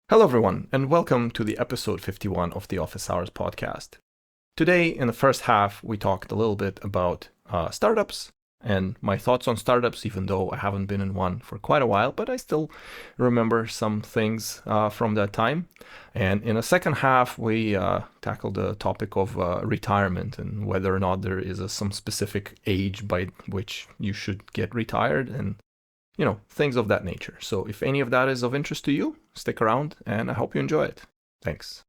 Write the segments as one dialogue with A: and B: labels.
A: Hello, everyone, and welcome to the episode 51 of the Office Hours podcast. Today, in the first half, we talked a little bit about startups and my thoughts on startups, even though I haven't been in one for quite a while, but I still remember some things from that time. And in the second half, we tackled the topic of retirement and whether or not there is some specific age by which you should get retired and things of that nature. So if any of that is of interest to you, stick around and I hope you enjoy it. Thanks.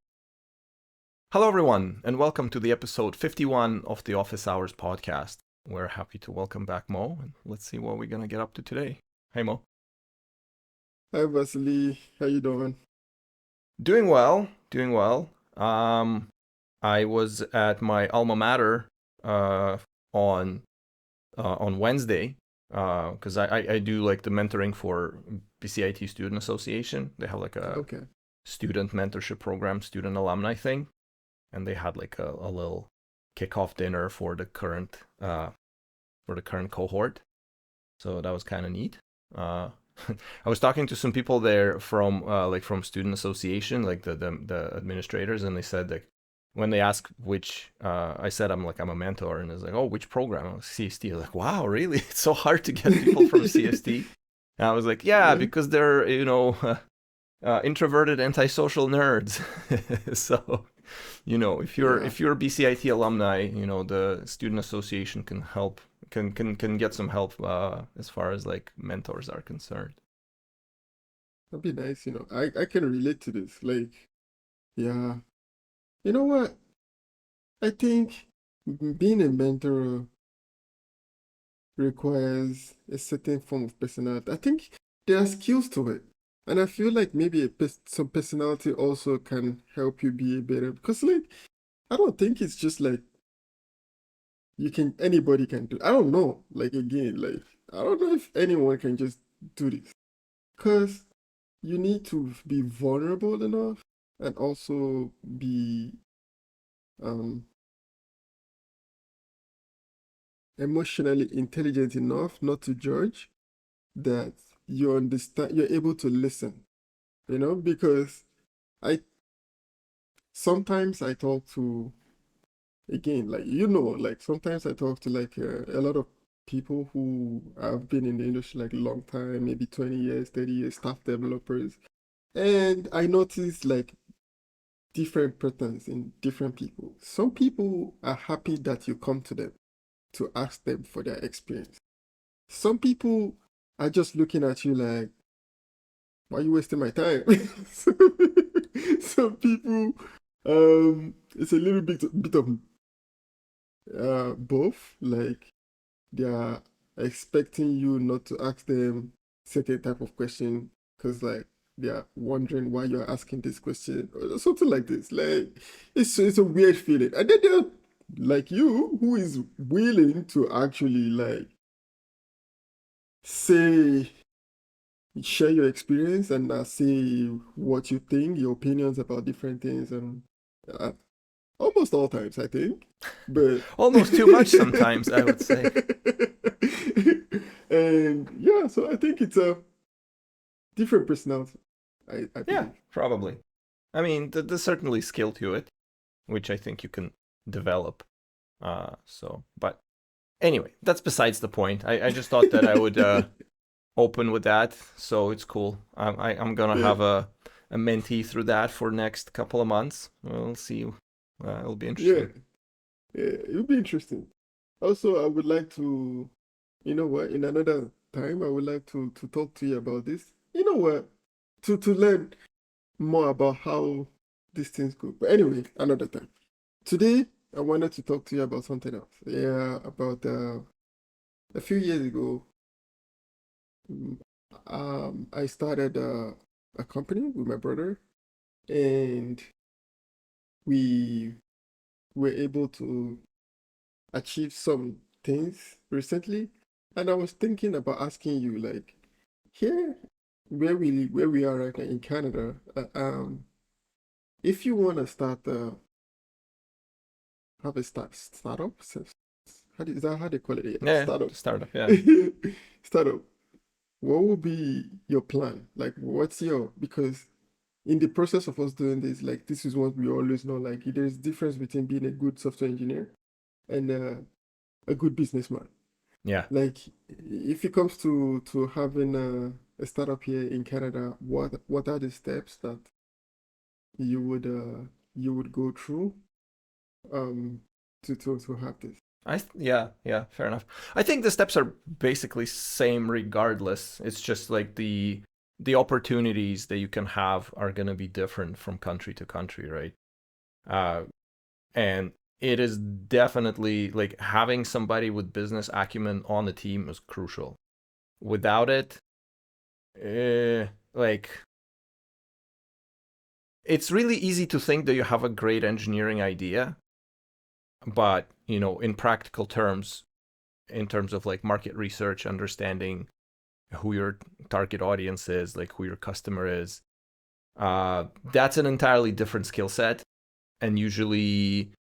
A: Hello, everyone, and welcome to the episode 51 of the Office Hours podcast. We're happy to welcome back Mo, and let's see what we're going to get up to today. Hey, Mo.
B: Hi Vasily, how you doing?
A: Doing well, doing well. I was at my alma mater uh, on Wednesday because I do like the mentoring for BCIT Student Association. They have like a
B: Okay.
A: student mentorship program, student alumni thing, and they had like a little kickoff dinner for the current cohort. So that was kind of neat. Uh, I was talking to some people there from student association, like the administrators, and they said that when they asked which, I said I'm a mentor, and it's like, oh, which program? I'm CST. I was like, wow, really? It's so hard to get people from CST. And I was like, yeah,
B: Yeah,
A: because they're introverted, antisocial nerds. So
B: yeah,
A: if you're a BCIT alumni, the student association can help can get some help as far as like mentors are concerned.
B: that'd be nice. I can relate to this. Like, yeah, you know what? I think being a mentor requires a certain form of personality. I think there are skills to it, and I feel like maybe some personality also can help you be a better. Because like, I don't think it's just like anybody can do. I don't know. Like again, like I don't know if anyone can just do this. Because you need to be vulnerable enough and also be um, emotionally intelligent enough not to judge, that you understand, you're able to listen, because I sometimes I talk to, again, like, like sometimes I talk to like a lot of people who have been in the industry like a long time, maybe 20 years, 30 years, staff developers. And I notice like different patterns in different people. Some people are happy that you come to them to ask them for their experience. Some people are just looking at you like, why are you wasting my time? Some people, it's a little bit of both. Like they are expecting you not to ask them certain type of question because like they are wondering why you're asking this question or something like this. Like it's a weird feeling. And then there are like you who is willing to actually like say share your experience and say what you think, your opinions about different things, and uh, almost all times I think, but
A: Almost too much sometimes, I would say.
B: and yeah, so I think it's a different personality. I
A: Yeah,
B: believe.
A: probably. I mean, there's certainly skill to it, which I think you can develop. But anyway, that's besides the point. I just thought that I would open with that, so it's cool. I'm gonna
B: Yeah,
A: have a mentee through that for next couple of months. We'll see. It'll be
B: yeah,
A: interesting.
B: yeah. It would be interesting. Also, I would like to, in another time, I would like to talk to you about this. You know what? To learn more about how these things go. But anyway, another time. Today, I wanted to talk to you about something else. Yeah, about a few years ago, mm, I started a company with my brother, and we were able to achieve some things recently. And I was thinking about asking you, like, here, where we are right now in Canada, if you want to start have a startup, is that how they call it? Yeah,
A: Yeah,
B: startup.
A: the startup. Yeah.
B: Startup. What would be your plan? Like, what's your, because in the process of us doing this, like this is what we always know. Like there's difference between being a good software engineer and a good businessman.
A: Yeah.
B: Like if it comes to having a startup here in Canada, what are the steps that you would you would go through um to have this?
A: Yeah, fair enough. I think the steps are basically same regardless. It's just like the opportunities that you can have are going to be different from country to country, right? Uh, and it is definitely like having somebody with business acumen on the team is crucial. Without it, like it's really easy to think that you have a great engineering idea, but in practical terms, in terms of like market research, understanding who your target audience is, like who your customer is, that's an entirely different skill set. And usually,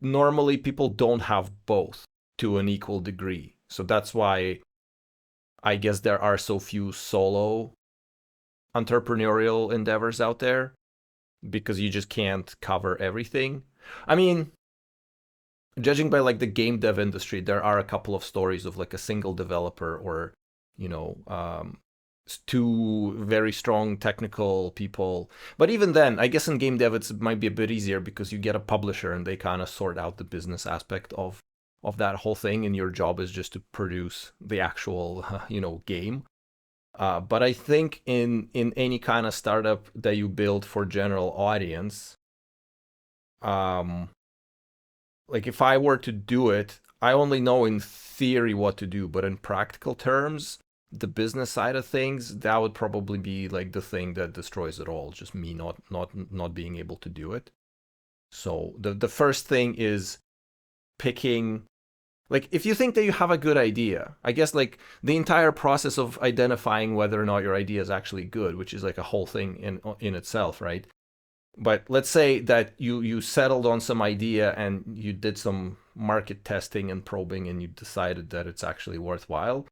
A: normally people don't have both to an equal degree. So that's why I guess there are so few solo entrepreneurial endeavors out there, because you just can't cover everything. I mean, judging by like the game dev industry, there are a couple of stories of like a single developer or you know um, two very strong technical people. But even then, I guess in game dev it might be a bit easier because you get a publisher and they kind of sort out the business aspect of that whole thing, and your job is just to produce the actual game. But I think in any kind of startup that you build for general audience, um, like if I were to do it, I only know in theory what to do, but in practical terms, the business side of things, that would probably be like the thing that destroys it all, just me not being able to do it. So the first thing is picking, like if you think that you have a good idea, I guess like the entire process of identifying whether or not your idea is actually good, which is like a whole thing in itself, right? But let's say that you settled on some idea and you did some market testing and probing and you decided that it's actually worthwhile.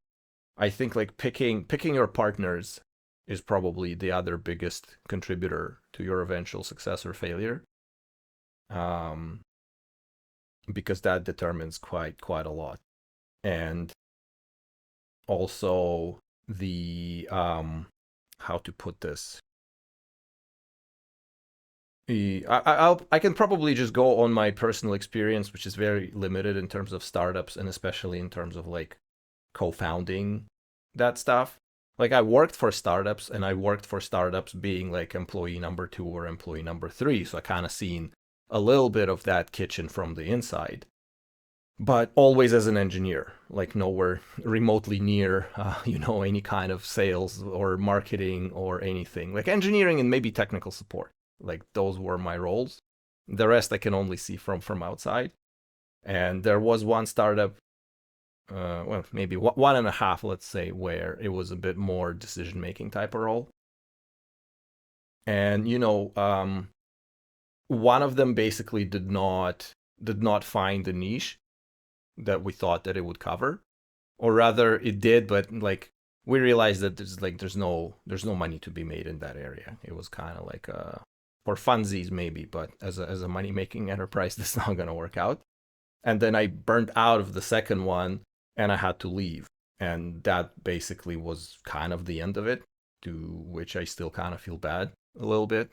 A: I think like picking your partners is probably the other biggest contributor to your eventual success or failure, um, because that determines quite a lot. And also the how to put this, I can probably just go on my personal experience, which is very limited in terms of startups and especially in terms of like co-founding that stuff. Like I worked for startups and I worked for startups being like employee number 2 or employee number 3. So I kind of seen a little bit of that kitchen from the inside, but always as an engineer, like nowhere remotely near, any kind of sales or marketing or anything. Like engineering and maybe technical support. Like those were my roles. The rest I can only see from outside. And there was one startup, well, maybe one and a half, let's say, where it was a bit more decision making type of role. And one of them basically did not find the niche that we thought that it would cover, or rather it did, but like we realized that there's no money to be made in that area. It was kind of like for funsies maybe, but as a money making enterprise, that's not going to work out. And then I burnt out of the second one and I had to leave, and that basically was kind of the end of it, to which I still kind of feel bad a little bit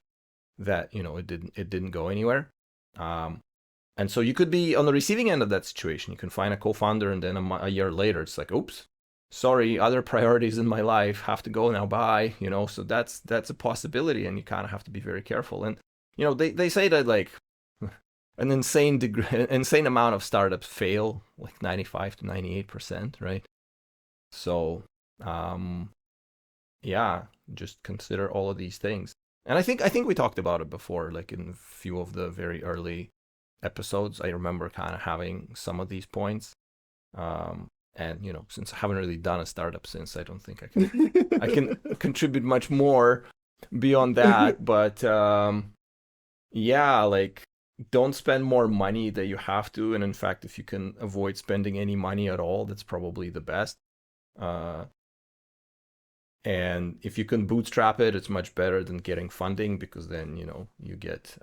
A: that it didn't go anywhere. um, and so you could be on the receiving end of that situation. You can find a co-founder, and then a year later, it's like, oops, sorry, other priorities in my life have to go now. Bye. So that's a possibility, and you kind of have to be very careful. And they say that like an insane amount of startups fail, like 95 to 98%, right? So, um, yeah, just consider all of these things. And I think we talked about it before, like in a few of the very early episodes. I remember kind of having some of these points. And since I haven't really done a startup since, I don't think I can contribute much more beyond that. But yeah, like don't spend more money that you have to. And in fact, if you can avoid spending any money at all, that's probably the best. Uh, And if you can bootstrap it, it's much better than getting funding, because then you get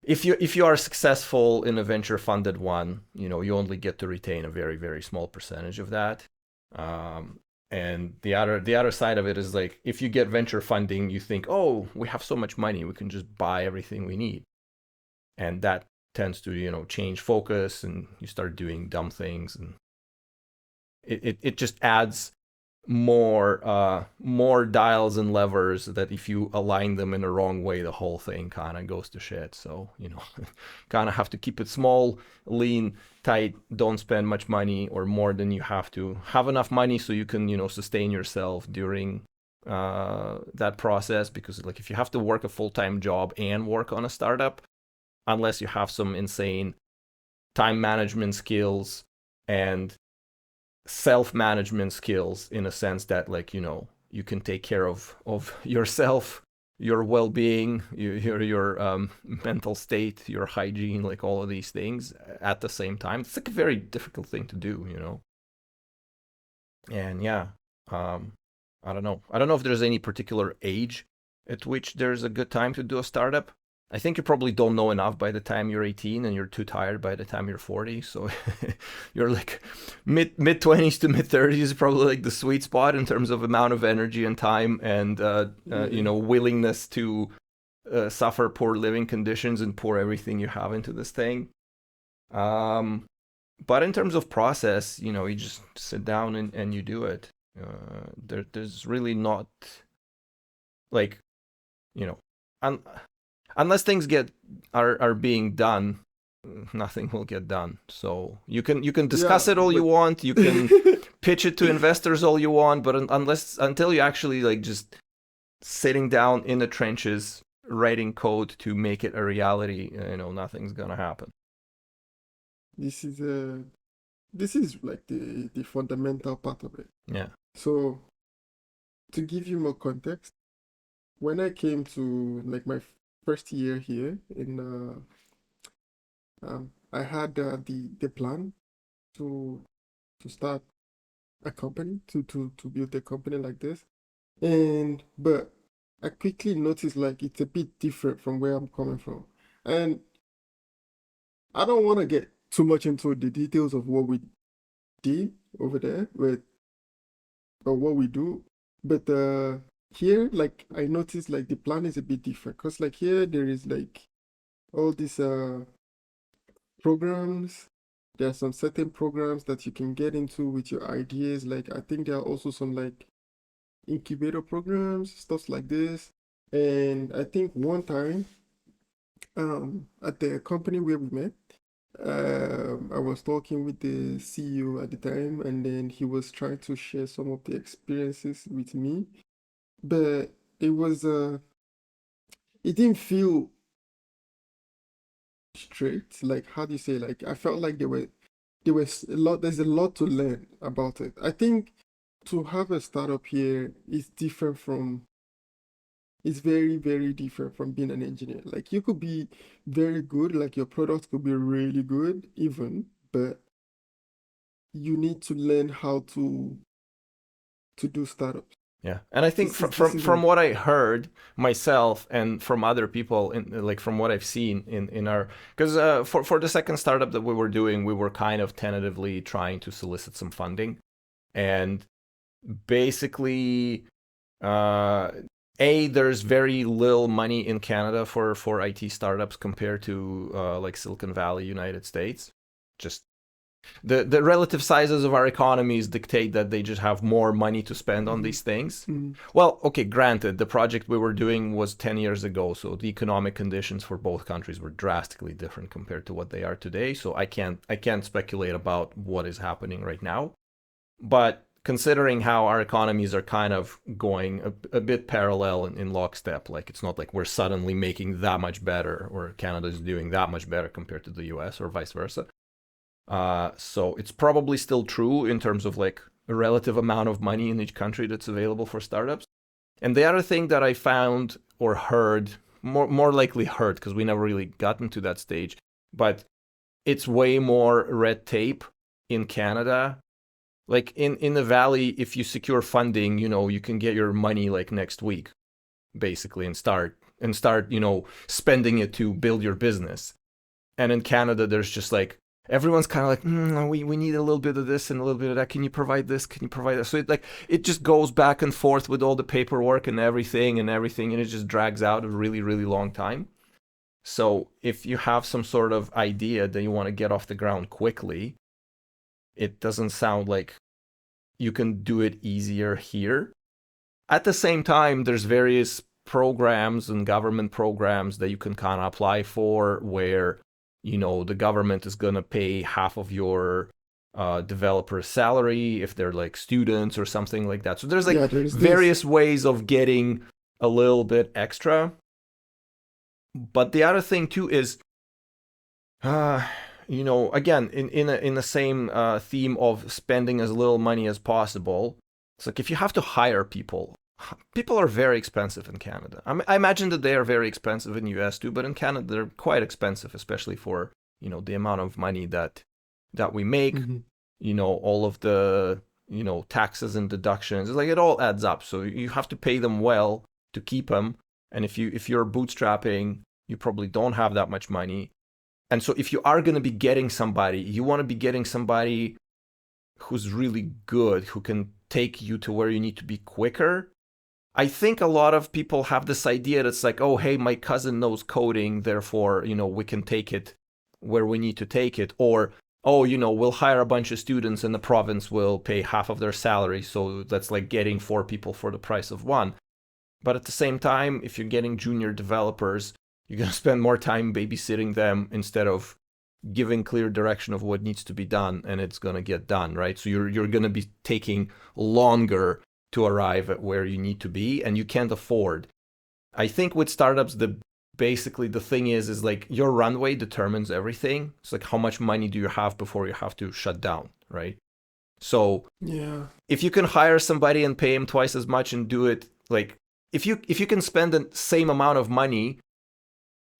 A: if you are successful in a venture funded one, you only get to retain a very, very small percentage of that. Um, and the other side of it is like, if you get venture funding, you think, oh, we have so much money, we can just buy everything we need, and that tends to change focus, and you start doing dumb things, and it just adds more dials and levers that if you align them in the wrong way, the whole thing kind of goes to shit. So kind of have to keep it small, lean, tight. Don't spend much money or more than you have to. Have enough money so you can sustain yourself during that process, because like if you have to work a full-time job and work on a startup, unless you have some insane time management skills and self-management skills, in a sense that like you can take care of yourself, your well-being, your mental state, your hygiene, like all of these things at the same time. It's like a very difficult thing to do. And yeah, I don't know if there's any particular age at which there's a good time to do a startup. I think you probably don't know enough by the time you're 18, and you're too tired by the time you're 40. So you're like mid 20s to mid 30s is probably like the sweet spot in terms of amount of energy and time, and
B: Yeah.
A: willingness to suffer poor living conditions and pour everything you have into this thing. Um, but in terms of process, you just sit down and you do it. There's really not like you know, un- unless things are being done, nothing will get done. So you can
B: Yeah,
A: discuss it all you
B: but
A: want, you can pitch it to investors all you want, but until you actually like just sitting down in the trenches writing code to make it a reality, nothing's gonna happen.
B: this is this is like the fundamental part of it.
A: Yeah.
B: So to give you more context, when I came to like my first year here in I had the plan to start a company to build a company like this, and but I quickly noticed like it's a bit different from where I'm coming from, and I don't want to get too much into the details of what we did over there, but or what we do, but here like I noticed like the plan is a bit different, because like here there is like all these programs. There are some certain programs that you can get into with your ideas. Like I think there are also some like incubator programs, stuff like this. And I think one time, at the company where we met, I was talking with the CEO at the time, and then he was trying to share some of the experiences with me. But it was it didn't feel straight. Like how do you say? Like I felt like there was a lot. There's a lot to learn about it. I think to have a startup here is different from. It's very, very different from being an engineer. Like you could be very good, like your product could be really good, even, but you need to learn how to do startups.
A: Yeah, and I think
B: This
A: from
B: is this
A: from
B: is
A: from
B: like
A: what I heard myself, and from other people, like from what I've seen in our, because for the second startup that we were doing, we were kind of tentatively trying to solicit some funding, and basically, uh, there's very little money in Canada for IT startups compared to like Silicon Valley, United States. Just the relative sizes of our economies dictate that they just have more money to spend on
B: mhm,
A: these things.
B: mhm.
A: Well, okay, granted, the project we were doing was 10 years ago, so the economic conditions for both countries were drastically different compared to what they are today. So I can't speculate about what is happening right now. But considering how our economies are kind of going a bit parallel in lockstep, like it's not like we're suddenly making that much better, or Canada is doing that much better compared to the US, or vice versa. So it's probably still true in terms of like a relative amount of money in each country that's available for startups. And the other thing that I found or heard, more likely heard, because we never really gotten to that stage, but it's way more red tape in Canada Like in the valley, if you secure funding, you can get your money like next week, basically, and start spending it to build your business. And in Canada, there's just like everyone's kind of like, we need a little bit of this and a little bit of that. Can you provide this? Can you provide that? So it just goes back and forth with all the paperwork and everything, and it just drags out a really, really long time. So if you have some sort of idea that you want to get off the ground quickly, it doesn't sound like you can do it easier here. At the same time, there's various programs and government programs that you can kind of apply for where, the government is going to pay half of your developer's salary if they're like students or something like that. So there's like
B: Yeah, there's this.
A: various ways of getting a little bit extra. But the other thing too is, uh, again, in the same theme of spending as little money as possible. It's like if you have to hire people, people are very expensive in Canada. I imagine that they are very expensive in US too, but in Canada they're quite expensive, especially for the amount of money that we make.
B: Hmm.
A: All of the taxes and deductions. It's like it all adds up. So you have to pay them well to keep them. And if you're bootstrapping, you probably don't have that much money. And so if you are going to be getting somebody, you want to be getting somebody who's really good, who can take you to where you need to be quicker. I think a lot of people have this idea that's like, oh, hey, my cousin knows coding, therefore, we can take it where we need to take it. Or, oh, we'll hire a bunch of students and the province will pay half of their salary. So that's like getting 4 people for the price of one. But at the same time, if you're getting junior developers, you're going to spend more time babysitting them instead of giving clear direction of what needs to be done, and it's going to get done, right? So you're going to be taking longer to arrive at where you need to be, and you can't afford. I think with startups, basically the thing is like your runway determines everything. It's like how much money do you have before you have to shut down, right? So
B: Yeah.
A: if you can hire somebody and pay him twice as much and do it like if you can spend the same amount of money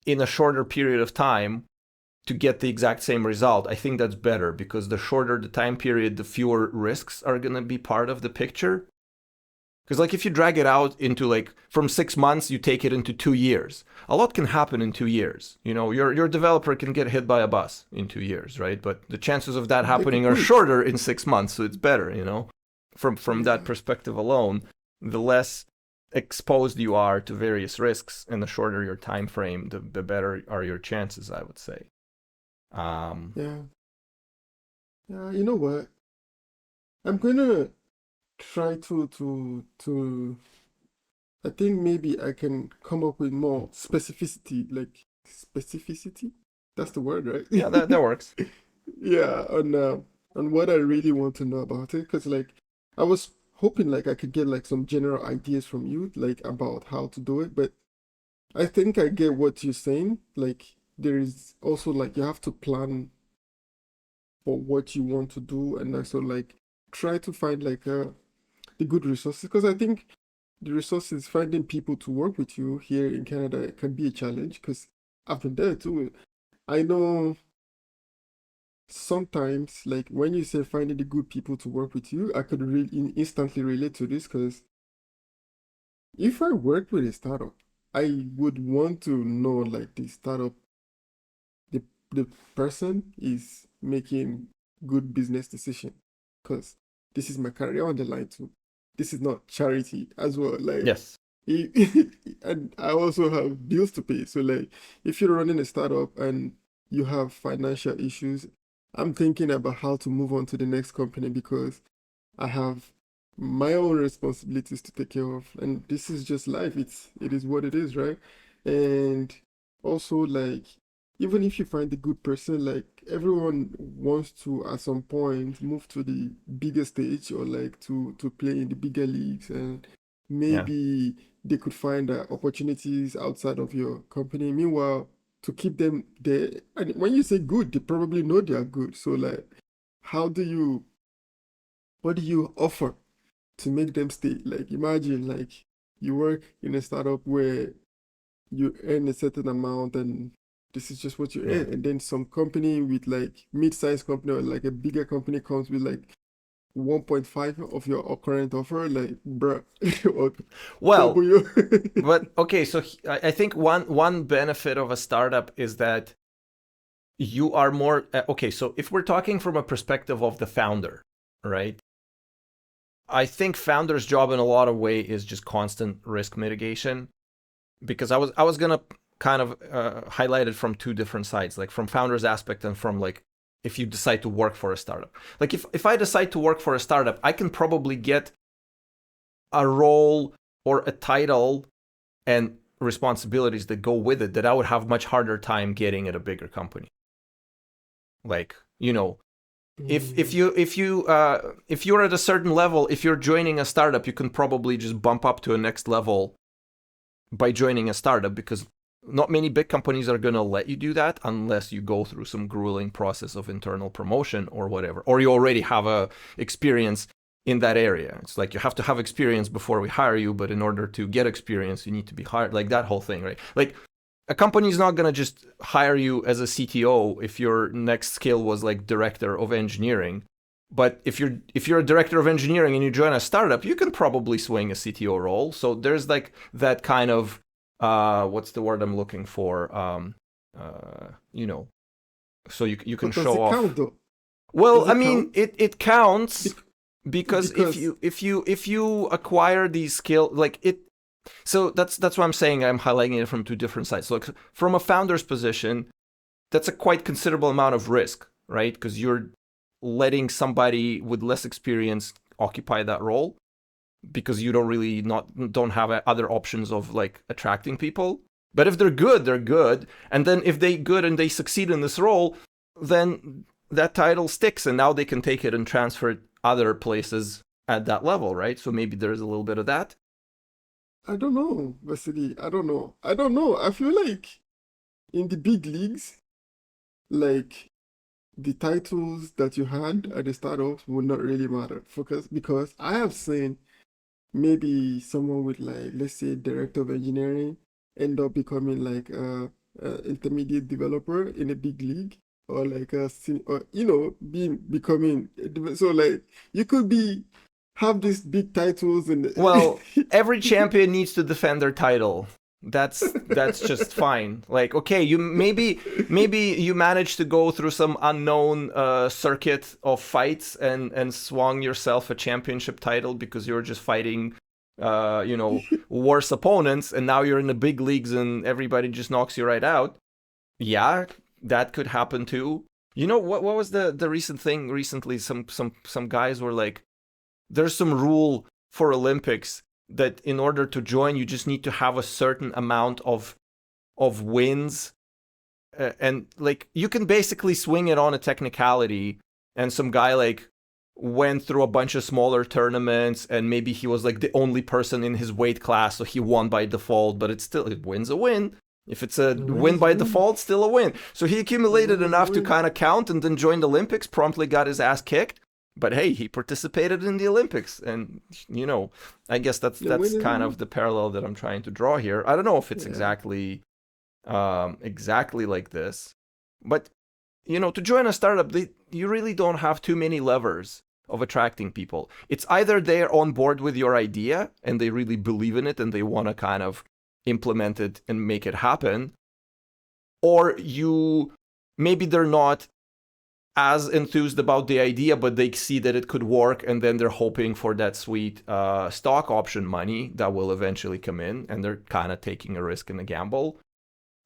A: in a shorter period of time to get the exact same result, I think that's better because the shorter the time period, the fewer risks are going to be part of the picture. Because like if you drag it out into like from 6 months, you take it into 2 years. A lot can happen in 2 years. Your developer can get hit by a bus in 2 years, right? But the chances of that
B: They could
A: happening are
B: quit.
A: shorter in 6 months, so it's better. From that
B: Yeah.
A: perspective alone, the less exposed you are to various risks and the shorter your time frame, the better are your chances, I would say. Um,
B: Yeah. Yeah. You know what? I'm gonna try to I think maybe I can come up with more specificity, like specificity. That's the word,
A: yeah, that
B: right?
A: works.
B: Yeah, on what I really want to know about it, because like I was hoping like I could get like some general ideas from you, like about how to do it, but I think I get what you're saying. Like there is also like you have to plan for what you want to do, and also like try to find like the good resources, because I think the resources, finding people to work with you here in Canada can be a challenge because I've been there too. I know sometimes, like when you say finding the good people to work with you, I could really instantly relate to this because if I worked with a startup, I would want to know like the startup, the the person is making good business decision because this is my career on the line too. This is not charity as well. Like,
A: Yes.
B: and I also have bills to pay. So like, if you're running a startup and you have financial issues, I'm thinking about how to move on to the next company because I have my own responsibilities to take care of, and this is just life. It is what it is, right? And also, like, even if you find a good person, like everyone wants to at some point move to the bigger stage or like to play in the bigger leagues, and
A: Yeah.
B: maybe they could find opportunities outside of your company. Meanwhile, to keep them there, and when you say good, they probably know they are good. So like, how do you what do you offer to make them stay? Like imagine like you work in a startup where you earn a certain amount and this is just what you
A: Yeah.
B: earn. And then some company with like mid-sized company or like a bigger company comes with like 1.5 of your current offer, like, bruh, or double
A: Well,
B: your.
A: but okay, so I think one benefit of a startup is that you are more okay. So if we're talking from a perspective of the founder, right? I think founder's job in a lot of way is just constant risk mitigation, because I was gonna kind of highlight it from two different sides, like from founder's aspect and from like if you decide to work for a startup. Like if I decide to work for a startup, I can probably get a role or a title and responsibilities that go with it that I would have much harder time getting at a bigger company. Like,
B: Mm,
A: if you're at a certain level, if you're joining a startup, you can probably just bump up to a next level by joining a startup, because not many big companies are going to let you do that unless you go through some grueling process of internal promotion or whatever, or you already have a experience in that area. It's like you have to have experience before we hire you, but in order to get experience, you need to be hired. Like that whole thing, right? Like a company is not going to just hire you as a CTO if your next skill was like director of engineering. But if you're a director of engineering and you join a startup, you can probably swing a CTO role. So there's like that kind of what's the word I'm looking for? Uh, you know, so you can
B: but does
A: show
B: it count
A: off.
B: though?
A: Well,
B: Does
A: I
B: it
A: mean,
B: count?
A: it counts,
B: Bec-
A: because if
B: because
A: you if you if you acquire these skill, like it. So that's what I'm saying. I'm highlighting it from two different sides. So like from a founder's position, that's a quite considerable amount of risk, right? Because you're letting somebody with less experience occupy that role, because you don't have other options of like attracting people. But if they're good, they're good. And then if they good and they succeed in this role, then that title sticks, and now they can take it and transfer it other places at that level, right? So maybe there's a little bit of that.
B: I don't know, Vasily. I don't know. I don't know. I feel like in the big leagues, like the titles that you had at the start off would not really matter. Because I have seen maybe someone with like, let's say, director of engineering end up becoming like a intermediate developer in a big league, or like or being becoming so like you could be have these big titles and
A: Well, every champion needs to defend their title. That's just fine. Like, okay, you maybe you managed to go through some unknown circuit of fights and swung yourself a championship title because you were just fighting worse opponents, and now you're in the big leagues and everybody just knocks you right out. Yeah, that could happen too. You know what was the recent thing recently? Some guys were like, there's some rule for Olympics that in order to join, you just need to have a certain amount of wins, and like you can basically swing it on a technicality. And some guy like went through a bunch of smaller tournaments, and maybe he was like the only person in his weight class, so he won by default. But it wins a win. If it's a
B: a win
A: win
B: is a
A: by
B: win.
A: default, still a win. So he
B: A
A: accumulated
B: win is a
A: enough to
B: win.
A: kind of count, and then joined the Olympics. Promptly got his ass kicked, but hey, he participated in the Olympics, and I guess that's
B: A win
A: that's
B: is a
A: kind
B: win.
A: of the parallel that I'm trying to draw here. I don't know if it's
B: Yeah.
A: exactly like this, but to join a startup, you really don't have too many levers of attracting people. It's either they're on board with your idea and they really believe in it and they want to kind of implement it and make it happen, or maybe they're not as enthused about the idea, but they see that it could work, and then they're hoping for that sweet stock option money that will eventually come in, and they're kind of taking a risk and a gamble.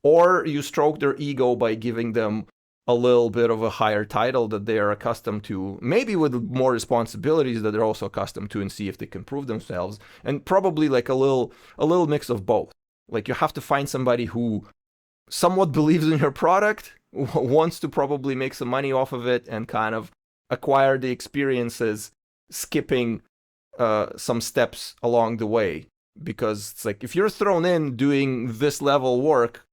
A: Or you stroke their ego by giving them a little bit of a higher title that they are accustomed to, maybe with more responsibilities that they're also accustomed to, and see if they can prove themselves. And probably like a little mix of both. Like you have to find somebody who somewhat believes in your product, wants to probably make some money off of it, and kind of acquire the experiences, skipping some steps along the way. Because it's like if you're thrown in doing this level work,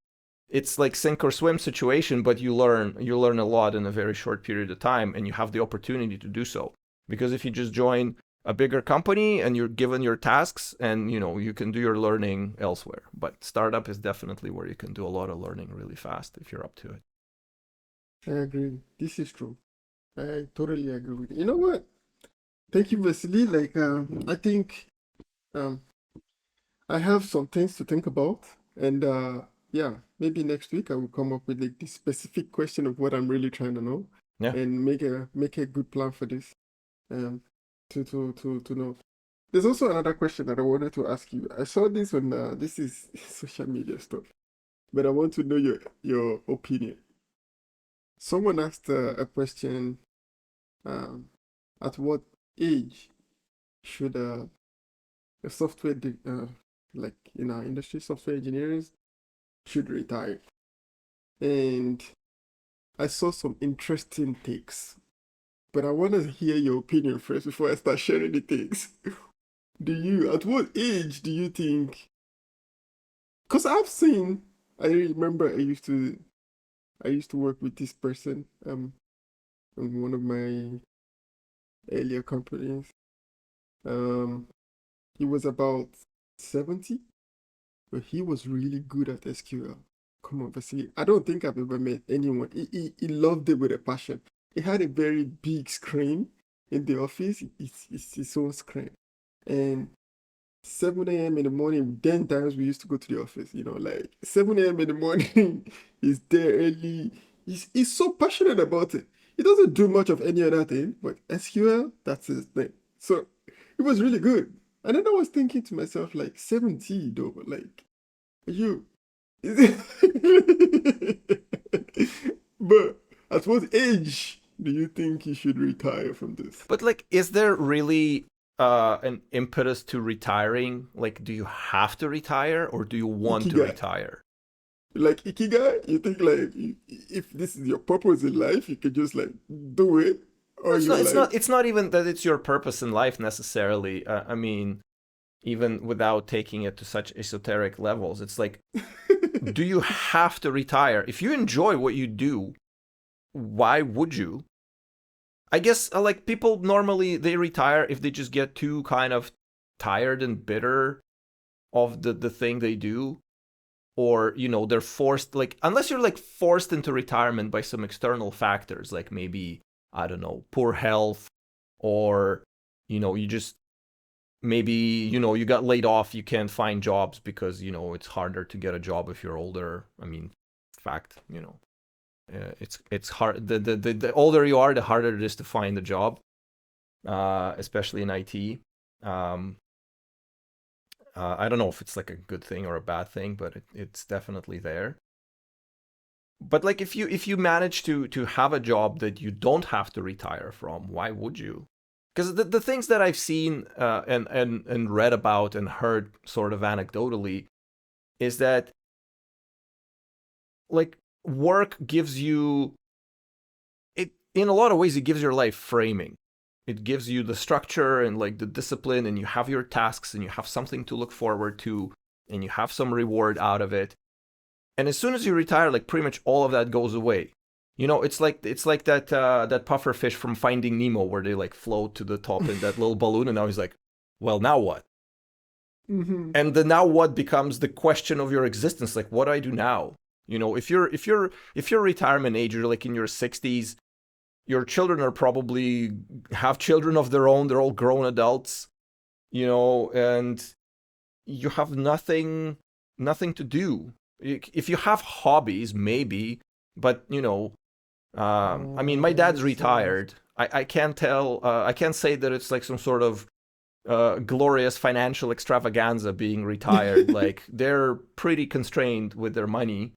A: it's like sink or swim situation, but you learn a lot in a very short period of time, and you have the opportunity to do so. Because if you just join a bigger company and you're given your tasks, and you can do your learning elsewhere. But startup is definitely where you can do a lot of learning really fast if you're up to it.
B: I agree. This is true. I totally agree with you. You know what? Thank you, Vasily. I think um, I have some things to think about, and yeah, maybe next week I will come up with like the specific question of what I'm really trying to know,
A: Yeah.
B: and make a good plan for this. Um, to know. There's also another question that I wanted to ask you. I saw this on this is social media stuff, but I want to know your opinion. Someone asked a question. Um, at what age should a like in our industry, software engineers should retire? And I saw some interesting takes, but I want to hear your opinion first before I start sharing the takes. At what age do you think? Because I remember I used to work with this person in one of my earlier companies. Um, he was about 70, but he was really good at SQL. Come on, Vasily. I don't think I've ever met anyone. He loved it with a passion. He had a very big screen in the office. It's his own screen. And 7 a.m. in the morning, 10 times we used to go to the office, like 7 a.m. in the morning, he's there early. He's so passionate about it. He doesn't do much of any other thing, but SQL, that's his thing. So it was really good. And then I was thinking to myself, like, 70 though, like, you. But at what age do you think you should retire from this?
A: But like, is there really an impetus to retiring? Like, do you have to retire or do you want to
B: Ikigai.
A: retire?
B: Like Ikigai, you think like if this is your purpose in life, you could just like do it,
A: No,
B: or you're like,
A: it's not even that it's your purpose in life necessarily. I mean, even without taking it to such esoteric levels, it's like, do you have to retire? If you enjoy what you do, why would you? I guess like people normally they retire if they just get too kind of tired and bitter of the thing they do, or they're forced, like, unless you're like forced into retirement by some external factors, like maybe, I don't know, poor health, or you just maybe you got laid off, you can't find jobs because it's harder to get a job if you're older. I mean, fact, it's hard. The older you are, the harder it is to find a job, especially in IT. um I don't know if it's like a good thing or a bad thing, but it's definitely there. But like, if you manage to have a job that you don't have to retire from, why would you? Because the things that I've seen, and read about and heard sort of anecdotally, is that like work gives you it in a lot of ways. It gives your life framing. It gives you the structure and like the discipline, and you have your tasks, and you have something to look forward to, and you have some reward out of it. And as soon as you retire, like pretty much all of that goes away. It's like that puffer fish from Finding Nemo, where they like float to the top in that little balloon, and now he's like, well, now what?
B: mm-hmm.
A: And the now what becomes the question of your existence. Like, what do I do now? If you're retirement age, you're like in your 60s. Your children are probably have children of their own. They're all grown adults, and you have nothing to do. If you have hobbies, maybe, but I mean, my
B: Oh,
A: dad's
B: you're soft.
A: retired. I can't tell. I can't say that it's like some sort of glorious financial extravaganza being retired. Like, they're pretty constrained with their money,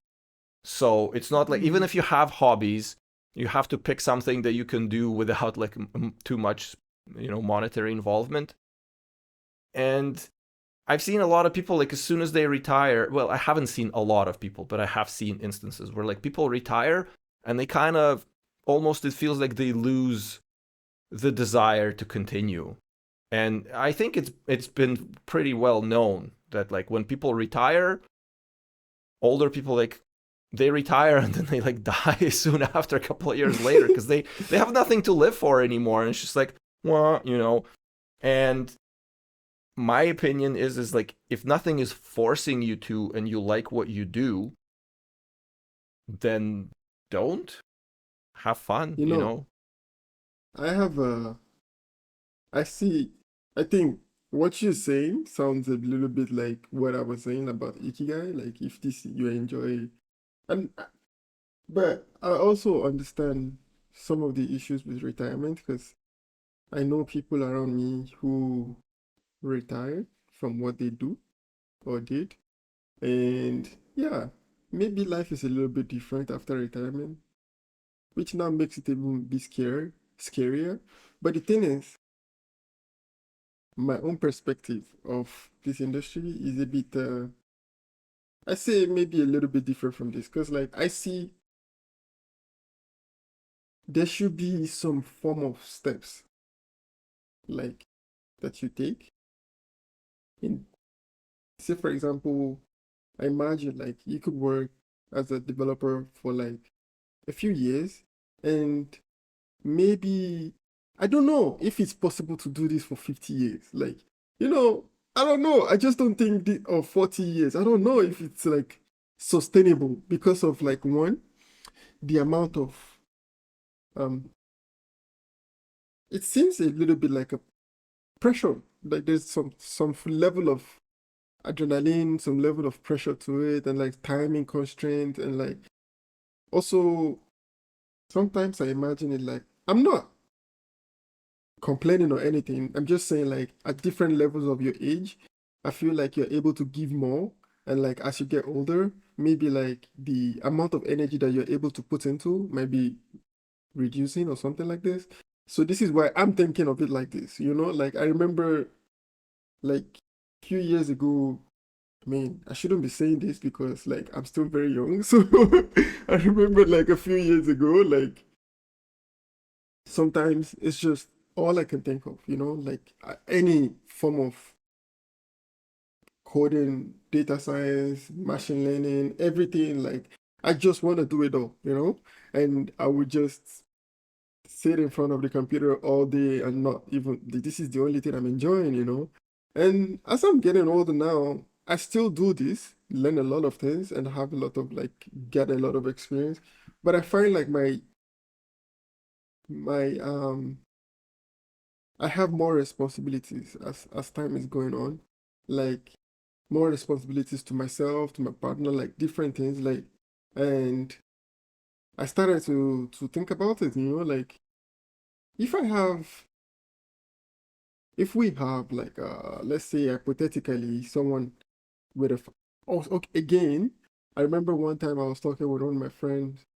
A: so it's not like, even
B: Mm,
A: if you have hobbies, you have to pick something that you can do without like too much, monetary involvement. And I've seen a lot of people, like, as soon as they retire, well, I haven't seen a lot of people, but I have seen instances where like people retire and they kind of almost, it feels like they lose the desire to continue. And I think it's been pretty well known that like when people retire, older people, like, they retire and then they like die soon after, a couple of years later, because they have nothing to live for anymore, and it's just like, well. And my opinion is like, if nothing is forcing you to, and you like what you do, then don't have fun.
B: You know, I have I see. I think what you're saying sounds a little bit like what I was saying about Ikigai, like if this you enjoy, and but I also understand some of the issues with retirement because I know people around me who retired from what they do or did, and yeah, maybe life is a little bit different after retirement, which now makes it even be scarier. But the thing is, my own perspective of this industry is a bit, I say maybe a little bit different from this, because like I see there should be some form of steps like that you take in, say for example, I imagine like you could work as a developer for like a few years and maybe I don't know if it's possible to do this for 50 years. Like, you know, I don't know. I just don't think or 40 years. I don't know if it's like sustainable because of like one, the amount of um it seems a little bit like a pressure. Like there's some level of adrenaline, some level of pressure to it and like timing constraint and like also sometimes I imagine it like I'm not complaining or anything. I'm just saying like at different levels of your age, I feel like you're able to give more. And like as you get older, maybe like the amount of energy that you're able to put into might be reducing or something like this. So this is why I'm thinking of it like this, you know? Like I remember like a few years ago, I mean, I shouldn't be saying this because like I'm still very young. So I remember like a few years ago, like sometimes it's just all I can think of, you know, like any form of coding, data science, machine learning, everything. Like, I just want to do it all, you know, and I would just sit in front of the computer all day and not even, this is the only thing I'm enjoying, you know. And as I'm getting older now, I still do this, learn a lot of things, and have a lot of like, get a lot of experience. But I find like my I have more responsibilities as time is going on, like more responsibilities to myself, to my partner, like different things, like, and I started to think about it, you know, like if I have, if we have like, let's say hypothetically, someone with a, oh, okay, again, I remember one time I was talking with one of my friends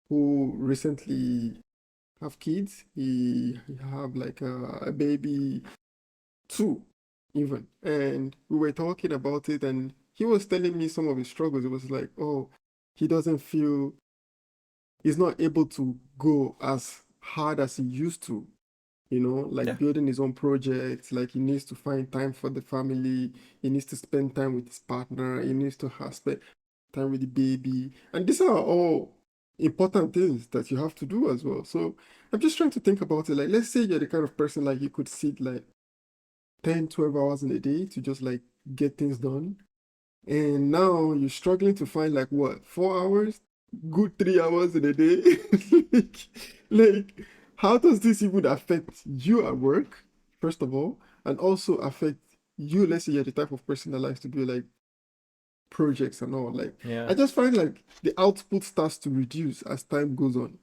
B: who recently have kids. He have like a baby two even, and we were talking about it and he was telling me some of his struggles. It was like, oh, he doesn't feel he's not able to go as hard as he used to, you know, like
A: Yeah.
B: building his own projects. Like he needs to find time for the family, he needs to spend time with his partner, he needs to have spend time with the baby, and these are all important things that you have to do as well. So I'm just trying to think about it. Like let's say you're the kind of person like you could sit like 10, 12 hours in a day to just like get things done. And now you're struggling to find like what, 4 hours? Good 3 hours in a day? like, like, how does this even affect you at work, first of all? And also affect you, let's say you're the type of person that likes to do like projects and all. Like, I
A: Yeah.
B: just find like the output starts to reduce as time goes on.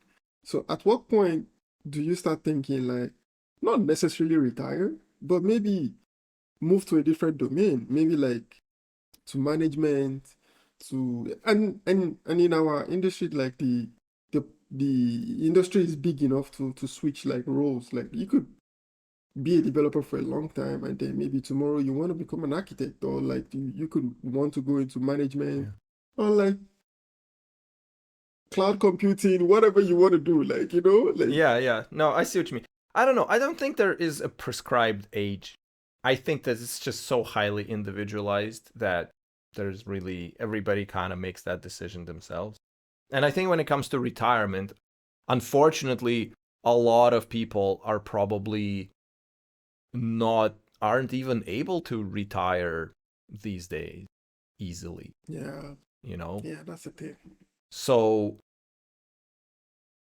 B: So at what point do you start thinking like, not necessarily retire, but maybe move to a different domain, maybe like to management, to and in our industry, like the industry is big enough to switch like roles. Like you could be a developer for a long time and then maybe tomorrow you want to become an architect or like you could want to go into management
A: Yeah.
B: or like cloud computing, whatever you want to do, like you know, like
A: Yeah, yeah. No, I see what you mean. I don't know. I don't think there is a prescribed age. I think that it's just so highly individualized that there's really everybody kind of makes that decision themselves. And I think when it comes to retirement, unfortunately, a lot of people are probably not aren't even able to retire these days easily,
B: yeah,
A: you know?
B: yeah, that's the thing.
A: So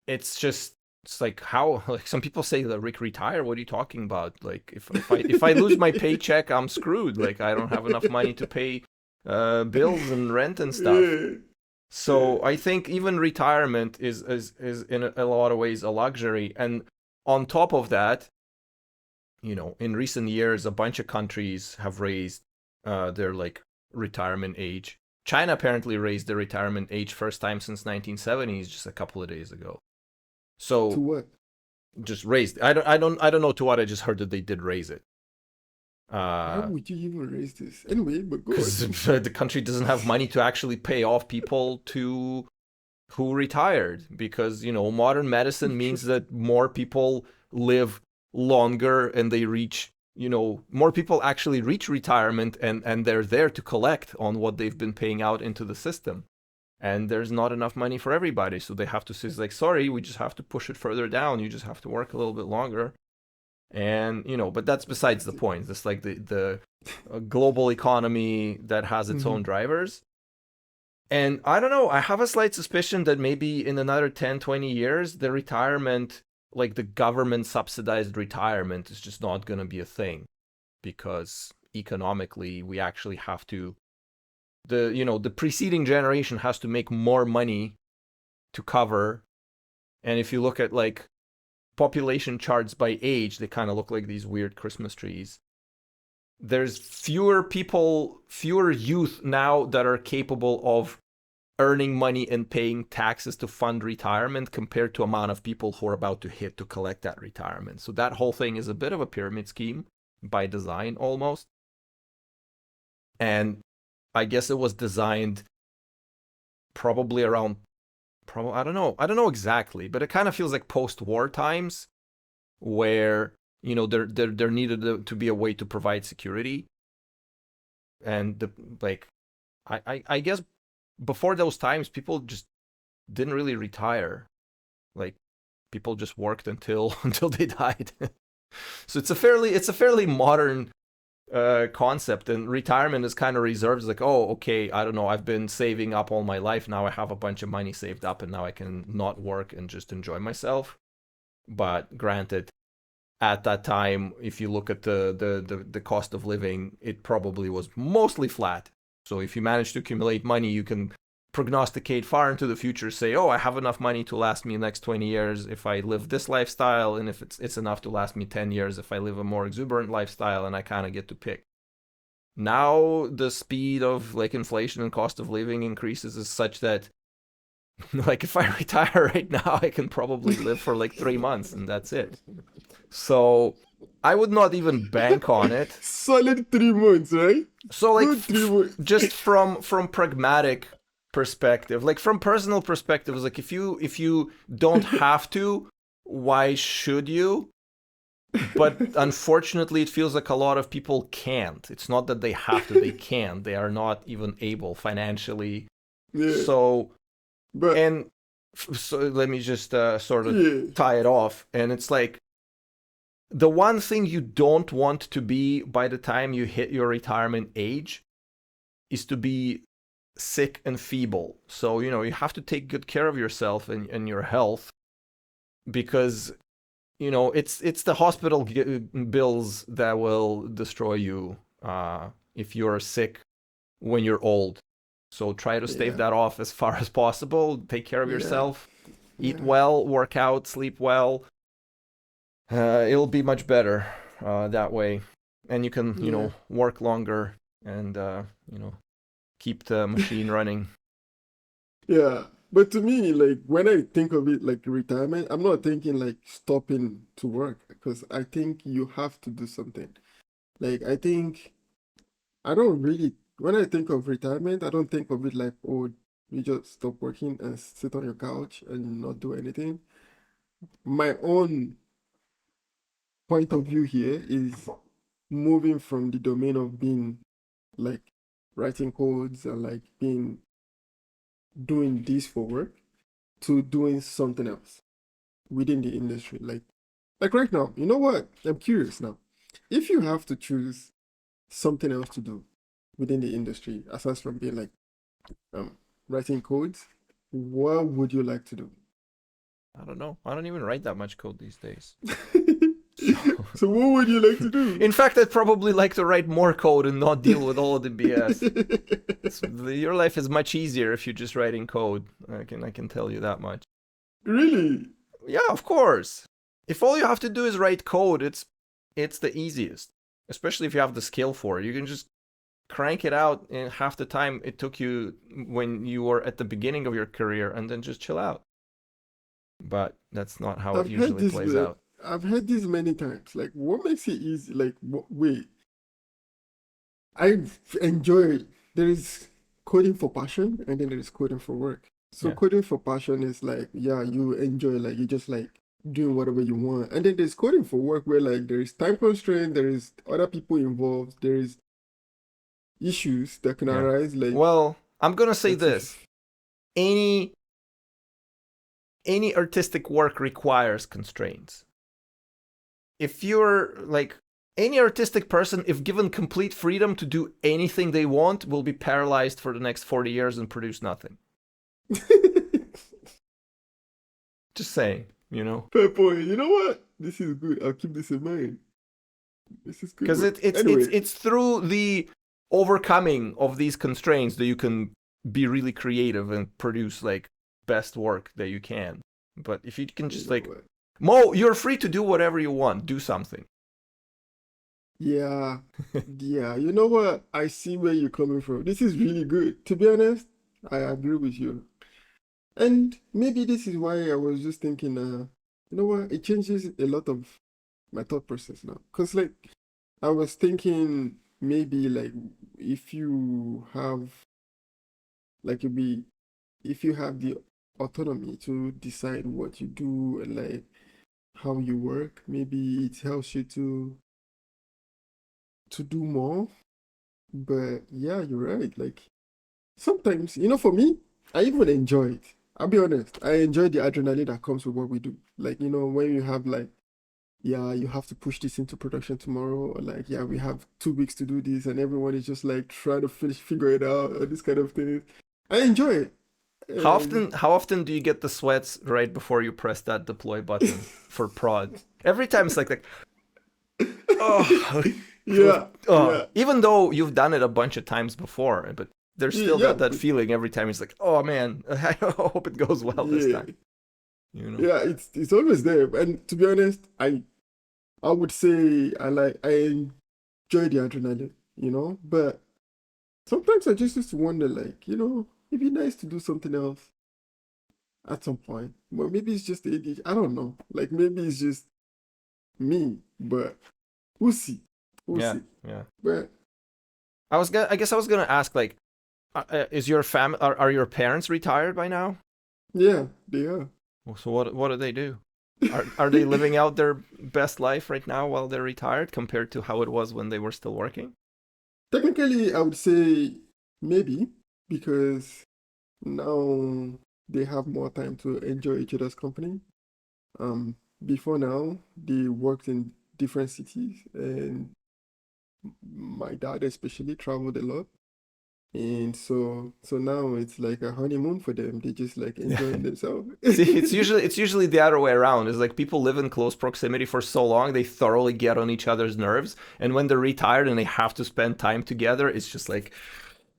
A: it's just It's like how like some people say that Rick retire. What are you talking about? Like if I lose my paycheck, I'm screwed. Like I don't have enough money to pay bills and rent and stuff.
B: Yeah, yeah.
A: So I think even retirement is in a lot of ways a luxury. And on top of that, in recent years, a bunch of countries have raised their like retirement age. China apparently raised the retirement age first time since 1970s, just a couple of days ago.
B: To
A: So
B: what?
A: just raised. I don't know to what. I just heard that they did raise it.
B: Why
A: Uh,
B: would you even raise this? Anyway, but go
A: because
B: on.
A: the country doesn't have money to actually pay off people to who retired, because modern medicine means
B: Interesting.
A: that more people live longer and they reach, more people actually reach retirement, and they're there to collect on what they've been paying out into the system, and there's not enough money for everybody, so they have to say like, sorry, we just have to push it further down, you just have to work a little bit longer. And but that's besides the
B: Interesting.
A: point. It's like the global economy that has its
B: Mm-hmm.
A: own drivers. And I don't know, I have a slight suspicion that maybe in another 10, 20 years, the retirement, like the government subsidized retirement, is just not going to be a thing, because economically we actually have to, the preceding generation has to make more money to cover. And if you look at like population charts by age, they kind of look like these weird Christmas trees. There's fewer people, fewer youth now that are capable of earning money and paying taxes to fund retirement compared to amount of people who are about to hit to collect that retirement. So that whole thing is a bit of a pyramid scheme by design almost. And I guess it was designed probably around, probably, I don't know exactly, but it kind of feels like post-war times, where there needed to be a way to provide security. And like I guess before those times, people just didn't really retire. Like people just worked until until they died. So it's a fairly modern concept, and retirement is kind of reserved. It's like, oh, okay, I don't know, I've been saving up all my life, now I have a bunch of money saved up, and now I can not work and just enjoy myself. But granted, at that time, if you look at the cost of living, it probably was mostly flat. So if you manage to accumulate money, you can prognosticate far into the future, say, oh, I have enough money to last me the next 20 years if I live this lifestyle, and if it's enough to last me 10 years if I live a more exuberant lifestyle, and I kind of get to pick. Now the speed of like inflation and cost of living increases is such that like if I retire right now, I can probably live for like 3 months and that's it. So I would not even bank on it.
B: Solid 3 months, right?
A: So like
B: Good 3 months.
A: just from pragmatic perspective, like from personal perspective, it's like if you don't have to, why should you? But unfortunately, it feels like a lot of people can't. It's not that they have to, they can't. They are not even able financially.
B: Yeah,
A: So,
B: but
A: and so let me just sort of
B: yeah,
A: tie it off. And it's like, the one thing you don't want to be by the time you hit your retirement age is to be sick and feeble. So, you have to take good care of yourself and your health, because, it's the hospital bills that will destroy you if you're sick when you're old. So try to stave
B: yeah,
A: that off as far as possible. Take care of
B: yeah,
A: yourself, eat
B: yeah,
A: well, work out, sleep well. It'll be much better that way. And you can,
B: yeah,
A: work longer and, keep the machine running.
B: yeah. But to me, like when I think of it like retirement, I'm not thinking like stopping to work because I think you have to do something. Like I think I don't really when I think of retirement, I don't think of it like, oh, you just stop working and sit on your couch and not do anything. My own point of view here is moving from the domain of being like writing codes and like being doing this for work to doing something else within the industry. Like right now, you know what? I'm curious now. If you have to choose something else to do within the industry, aside from being like um writing codes, what would you like to do?
A: I don't know. I don't even write that much code these days.
B: So what would you like to do?
A: In fact, I'd probably like to write more code and not deal with all of the BS. Your life is much easier if you're just writing code. I can tell you that much.
B: Really?
A: Yeah, of course. If all you have to do is write code, it's the easiest. Especially if you have the skill for it. You can just crank it out in half the time it took you when you were at the beginning of your career and then just chill out. But that's not how it
B: I've heard
A: usually
B: this,
A: plays out.
B: I've heard this many times. Like, what makes it easy? Like, wait, I enjoy. There is coding for passion, and then there is coding for work. So
A: Yeah.
B: coding for passion is like, yeah, you enjoy, like you just like doing whatever you want. And then there's coding for work where like there is time constraint, there is other people involved, there is issues that can
A: Yeah.
B: arise. Like
A: Well, I'm gonna say
B: that's
A: this. Any artistic work requires constraints. If you're like any artistic person, if given complete freedom to do anything they want, will be paralyzed for the next 40 years and produce nothing. Just saying, you know?
B: fair point. You know what? This is good. I'll keep this in mind. This is good
A: Because
B: work.
A: it's
B: Anyway,
A: it's through the overcoming of these constraints that you can be really creative and produce like best work that you can. But if you can
B: you
A: just
B: know
A: like
B: what?
A: you're free to do whatever you want. Do something.
B: Yeah, yeah. You know what? I see where you're coming from. This is really good. To be honest, I agree with you. And maybe this is why I was just thinking, you know what? It changes a lot of my thought process now. Because, like, I was thinking maybe, like, if you have, like, if you have the autonomy to decide what you do and, like, how you work, maybe it helps you to do more. But yeah, you're right. Like, sometimes, for me, I even enjoy it. I'll be honest. I enjoy the adrenaline that comes with what we do. Like, when you have like, yeah, you have to push this into production tomorrow, or like, yeah, we have 2 weeks to do this, and everyone is just like trying to figure it out, or this kind of thing. I enjoy it.
A: How
B: And
A: often do you get the sweats right before you press that deploy button for prod? Every time it's like oh,
B: yeah,
A: oh,
B: yeah,
A: even though you've done it a bunch of times before, but there's
B: yeah,
A: still
B: yeah,
A: that feeling every time. It's like, oh man, I hope it goes well this
B: yeah,
A: time. You know?
B: yeah. It's always there. And to be honest, I would say I enjoy the adrenaline, but sometimes I just used to wonder, like, it'd be nice to do something else at some point. Well, maybe it's just the ADHD. I don't know. Like, maybe it's just me, but we'll see. We'll
A: Yeah,
B: see.
A: yeah.
B: But
A: I guess I was gonna ask, like, is your are your parents retired by now?
B: yeah, they are.
A: So what do they do? Are they living out their best life right now while they're retired compared to how it was when they were still working?
B: Technically, I would say maybe because now they have more time to enjoy each other's company. Um, Before now, they worked in different cities, and my dad especially traveled a lot. And so now it's like a honeymoon for them. They just like
A: Yeah.
B: enjoying themselves.
A: See, it's usually the other way around. It's like people live in close proximity for so long they thoroughly get on each other's nerves, and when they're retired and they have to spend time together, it's just like,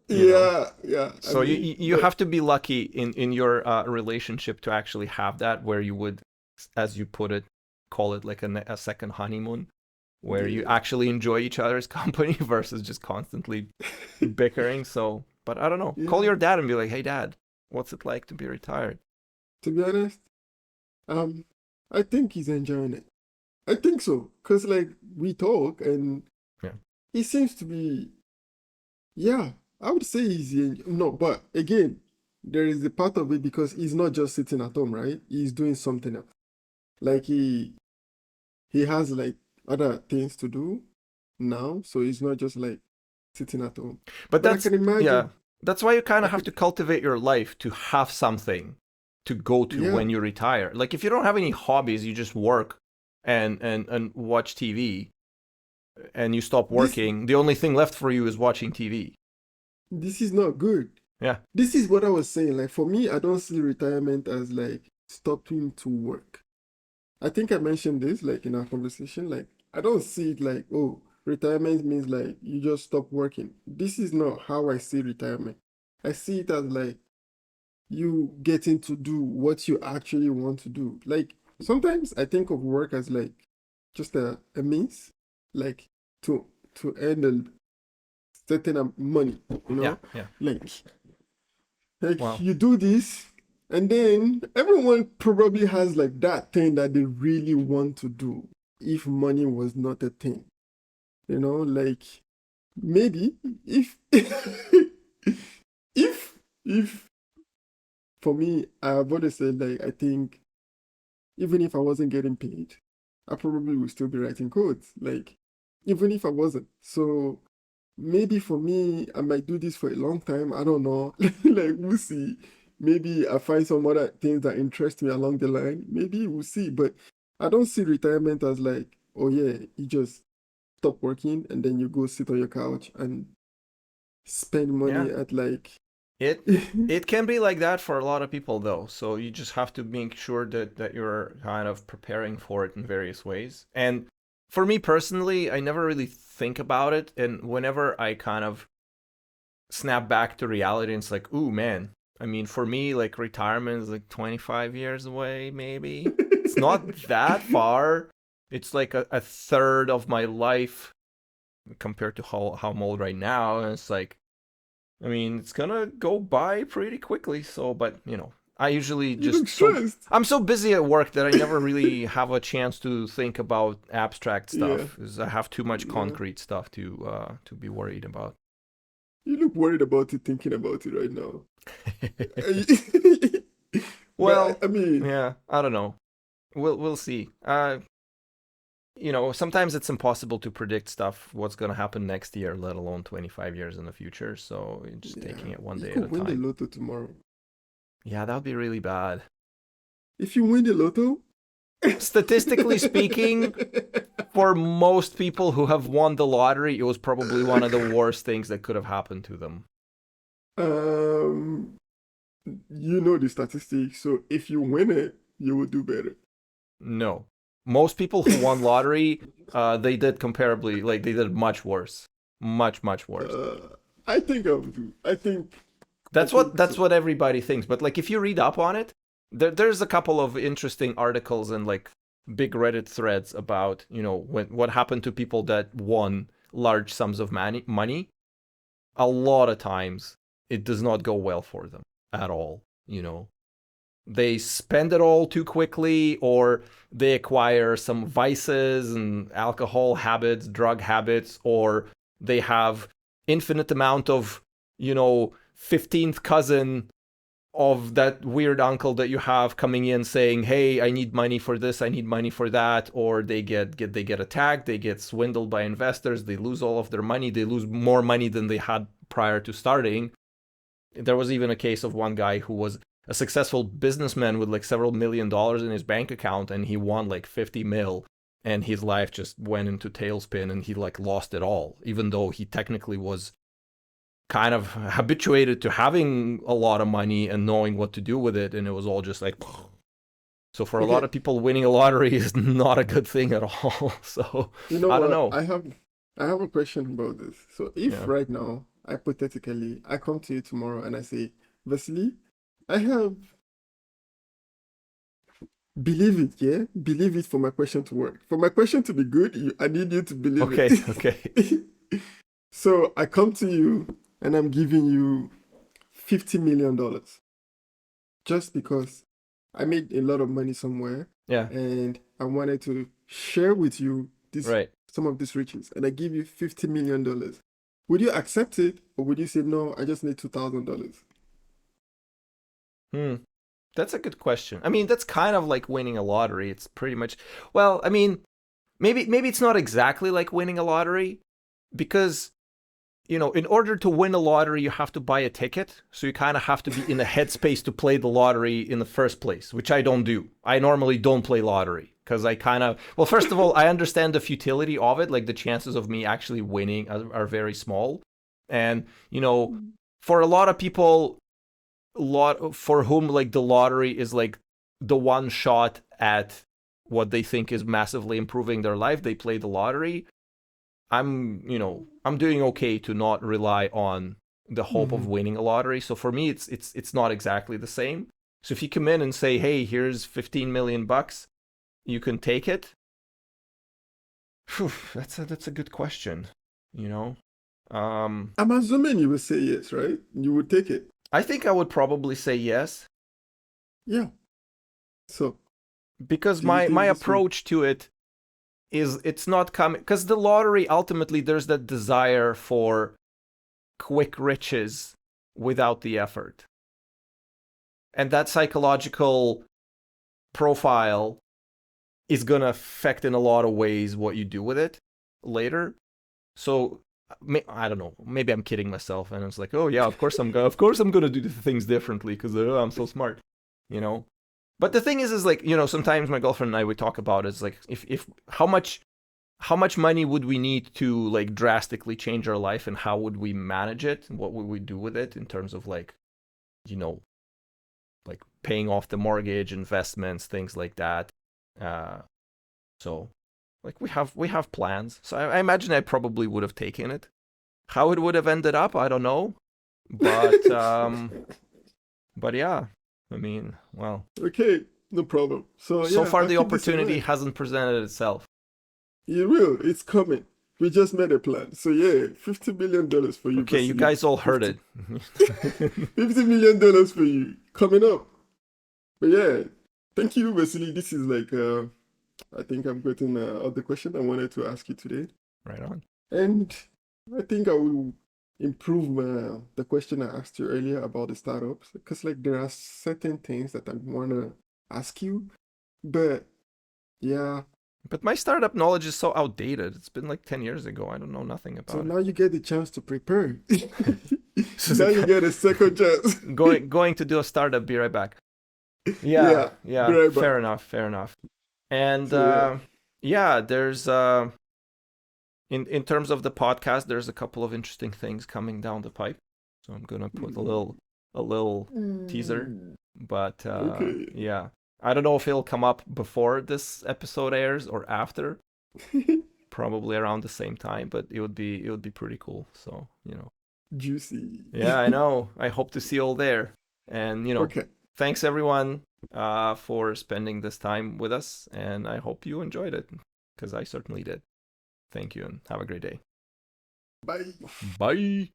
A: you know.
B: Yeah, yeah. I
A: So
B: mean,
A: you
B: but
A: have to be lucky in your relationship to actually have that, where you would, as you put it, call it like a second honeymoon, where you
B: yeah,
A: actually enjoy each other's company versus just constantly bickering. So, but I don't know. Call
B: yeah.
A: your dad and be like, "Hey, Dad, what's it like to be retired?"
B: To be honest, um, I think he's enjoying it. I think so, cause like we talk and
A: Yeah.
B: he seems to be. Yeah, I would say no, but again, there is a part of it because he's not just sitting at home, right? He's doing something else. Like he has like other things to do now, so he's not just like sitting at home.
A: But
B: But I can
A: yeah,
B: imagine,
A: that's why you kind
B: I
A: of have
B: could,
A: to cultivate your life to have something to go to
B: yeah,
A: when you retire. Like if you don't have any hobbies, you just work and watch TV and you stop
B: this
A: working, the only thing left for you is watching TV.
B: this is not good.
A: Yeah.
B: This is what I was saying. Like for me, I don't see retirement as like stopping to work. I think I mentioned this like in our conversation. Like, I don't see it like, oh, retirement means like you just stop working. This is not how I see retirement. I see it as like you getting to do what you actually want to do. Like, sometimes I think of work as like just a means, like to earn a certain money, you
A: Yeah,
B: know?
A: yeah.
B: Like, like
A: Well,
B: you do this, and then everyone probably has like that thing that they really want to do if money was not a thing. Like maybe if if for me, I've always said like I think even if I wasn't getting paid, I probably would still be writing codes. Like even if I wasn't. So maybe for me, I might do this for a long time. I don't know. Like we'll see. Maybe I find some other things that interest me along the line. Maybe we'll see. But I don't see retirement as like, oh yeah, you just stop working and then you go sit on your couch and spend
A: yeah.
B: money at like
A: It it can be like that for a lot of people though. So you just have to make sure that you're kind of preparing for it in various ways. And for me personally, I never really think about it, and whenever I kind of snap back to reality, and it's like, ooh man. I mean, for me, like retirement is like 25 years away, maybe. It's not that far. It's like a third of my life compared to how I'm old right now. And it's like, I mean, it's gonna go by pretty quickly. So, but I usually
B: You look
A: just so
B: stressed.
A: I'm so busy at work that I never really have a chance to think about abstract
B: Yeah,
A: stuff. Because I have too much
B: yeah.
A: concrete stuff to be worried about.
B: You look worried about it, thinking about it right now. But
A: Well,
B: I mean,
A: yeah, I don't know. We'll see. Sometimes it's impossible to predict stuff, what's gonna happen next year, let alone 25 years in the future. So you're just taking
B: yeah,
A: it one
B: you
A: day at
B: could
A: a
B: win the
A: time.
B: lotto tomorrow.
A: Yeah, that would be really bad.
B: If you win the lotto,
A: Statistically speaking, for most people who have won the lottery, it was probably one of the worst things that could have happened to them.
B: um, you know the statistics. So if you win it, you will do better.
A: No. Most people who won lottery, they did comparably, like they did much worse. Much, much worse.
B: I think I will do. I
A: That's what
B: think
A: that's
B: so.
A: what everybody thinks. But like if you read up on it, there's a couple of interesting articles and like big Reddit threads about, what happened to people that won large sums of money. A lot of times it does not go well for them at all. They spend it all too quickly, or they acquire some vices and alcohol habits, drug habits, or they have infinite amount of 15th cousin of that weird uncle that you have coming in saying, hey, I need money for this, I need money for that. Or they get attacked, they get swindled by investors, they lose all of their money, they lose more money than they had prior to starting. There was even a case of one guy who was a successful businessman with like several $1 million in his bank account, and he won like 50 mil, and his life just went into tailspin, and he like lost it all, even though he technically was kind of habituated to having a lot of money and knowing what to do with it, and it was all just like so for a lot
B: Okay,
A: of people, winning a lottery is not a good thing at all. So
B: you know
A: I don't
B: what?
A: know.
B: I have a question about this. So if
A: Yeah.
B: right now, hypothetically, I come to you tomorrow and I say, Vasily, I have believe it, yeah? Believe it for my question to work. For my question to be good, I need you to believe
A: Okay. Okay.
B: it. So I come to you and I'm giving you $50 million just because I made a lot of money somewhere
A: Yeah.
B: and I wanted to share with you this
A: Right.
B: some of these riches, and I give you $50 million. Would you accept it, or would you say no? I just need $2,000.
A: Hmm. That's a good question. I mean, that's kind of like winning a lottery. It's pretty much, well, I mean, maybe it's not exactly like winning a lottery, because in order to win a lottery, you have to buy a ticket. So you kind of have to be in the headspace to play the lottery in the first place, which I don't do. I normally don't play lottery because I kind of, well, first of all, I understand the futility of it. Like the chances of me actually winning are very small. And, for a lot of people, lot for whom like the lottery is like the one shot at what they think is massively improving their life. They play the lottery. I'm doing okay to not rely on the hope of winning a lottery. So for me, it's not exactly the same. So if you come in and say, hey, here's 15 million bucks, you can take it. Whew, that's a good question.
B: I'm assuming you would say yes, right? You would take it.
A: I think I would probably say yes.
B: Yeah. So
A: because
B: do you
A: my
B: think this would?
A: approach to it is it's not coming because the lottery ultimately there's that desire for quick riches without the effort. And that psychological profile is going to affect in a lot of ways what you do with it later. So I don't know. Maybe I'm kidding myself, and it's like, oh yeah, of course I'm gonna do the things differently because I'm so smart, you know. But the thing is like sometimes my girlfriend and I would talk about is like if how much money would we need to like drastically change our life, and how would we manage it, and what would we do with it in terms of like like paying off the mortgage, investments, things like that. So like we have plans. So I imagine I probably would have taken it. How it would have ended up, I don't know. But but yeah, I mean, well,
B: Okay, no problem. So
A: so
B: yeah,
A: far
B: I'll
A: the
B: keep this in
A: opportunity
B: mind.
A: hasn't presented itself.
B: You will. It's coming. We just made a plan. So yeah, $50 million for you,
A: Okay, you
B: Vasily.
A: guys all heard
B: 50,
A: it.
B: $50 million for you coming up. But yeah, thank you, Vasily. This is like I think I'm getting all the question I wanted to ask you today.
A: Right on.
B: And I think I will improve the question I asked you earlier about the startups because like there are certain things that I want to ask you, but yeah.
A: But my startup knowledge is so outdated. It's been like 10 years ago. I don't know nothing
B: So
A: about it.
B: now you get the chance to prepare.
A: This is
B: Now you get a second chance.
A: going to do a startup. Be right back. Yeah,
B: Yeah, be
A: yeah.
B: right back.
A: Fair enough. Fair enough. And
B: So yeah.
A: yeah, there's in terms of the podcast, there's a couple of interesting things coming down the pipe. So I'm gonna put a little teaser.
B: Mm.
A: But
B: Okay.
A: yeah, I don't know if it'll come up before this episode airs or after. Probably around the same time, but it would be pretty cool. So
B: Juicy.
A: yeah, I know. I hope to see you all there. And
B: Okay.
A: thanks everyone for spending this time with us, and I hope you enjoyed it because I certainly did. Thank you, and have a great day.
B: Bye.
A: Bye.